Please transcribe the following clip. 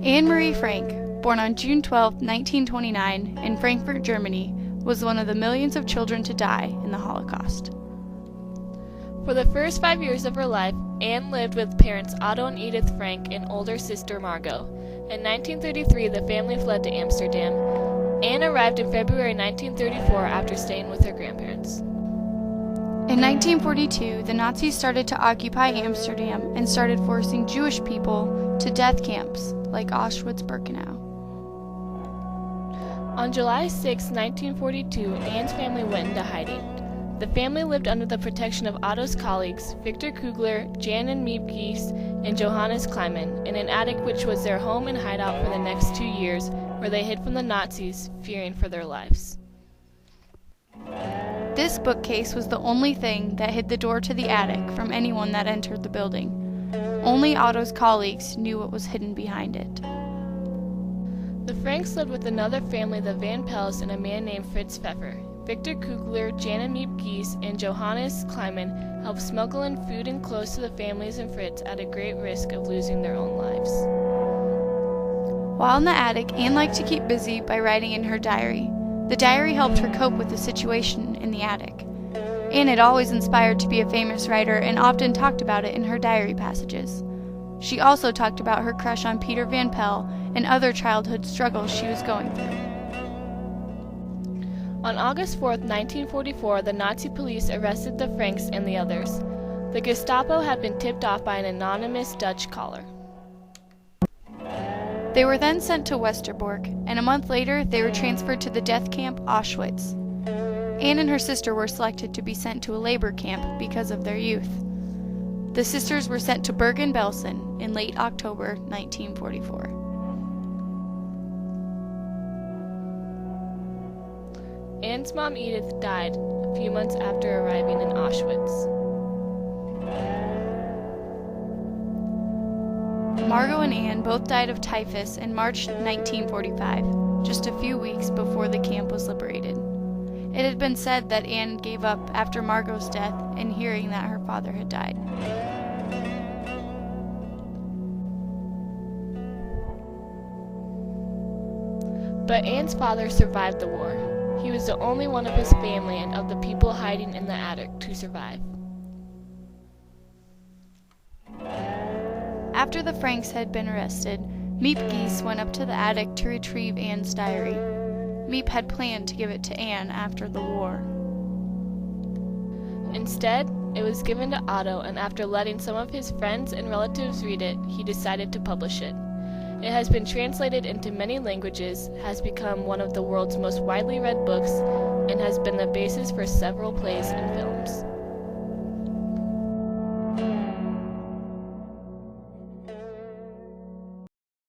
Anne Marie Frank, born on June 12, 1929, in Frankfurt, Germany, was one of the millions of children to die in the Holocaust. For the first 5 years of her life, Anne lived with parents Otto and Edith Frank and older sister Margot. In 1933, the family fled to Amsterdam. Anne arrived in February 1934 after staying with her grandparents. In 1942, the Nazis started to occupy Amsterdam and started forcing Jewish people to death camps like Auschwitz-Birkenau. On July 6, 1942, Anne's family went into hiding. The family lived under the protection of Otto's colleagues, Victor Kugler, Jan and Miep Gies, and Johannes Kleiman, in an attic which was their home and hideout for the next 2 years, where they hid from the Nazis, fearing for their lives. This bookcase was the only thing that hid the door to the attic from anyone that entered the building. Only Otto's colleagues knew what was hidden behind it. The Franks lived with another family, the Van Pels, and a man named Fritz Pfeffer. Victor Kugler, Jana Miep Gies, and Johannes Kleiman helped smuggle in food and clothes to the families and Fritz at a great risk of losing their own lives. While in the attic, Anne liked to keep busy by writing in her diary. The diary helped her cope with the situation in the attic. Anne had always inspired to be a famous writer and often talked about it in her diary passages. She also talked about her crush on Peter Van Pel and other childhood struggles she was going through. On August 4, 1944, the Nazi police arrested the Franks and the others. The Gestapo had been tipped off by an anonymous Dutch caller. They were then sent to Westerbork, and a month later they were transferred to the death camp Auschwitz. Anne and her sister were selected to be sent to a labor camp because of their youth. The sisters were sent to Bergen-Belsen in late October 1944. Anne's mom Edith died a few months after arriving in Auschwitz. Margot and Anne both died of typhus in March 1945, just a few weeks before the camp was liberated. It had been said that Anne gave up after Margot's death and hearing that her father had died. But Anne's father survived the war. He was the only one of his family and of the people hiding in the attic to survive. After the Franks had been arrested, Miep Gies went up to the attic to retrieve Anne's diary. Miep had planned to give it to Anne after the war. Instead, it was given to Otto, and after letting some of his friends and relatives read it, he decided to publish it. It has been translated into many languages, has become one of the world's most widely read books, and has been the basis for several plays and films.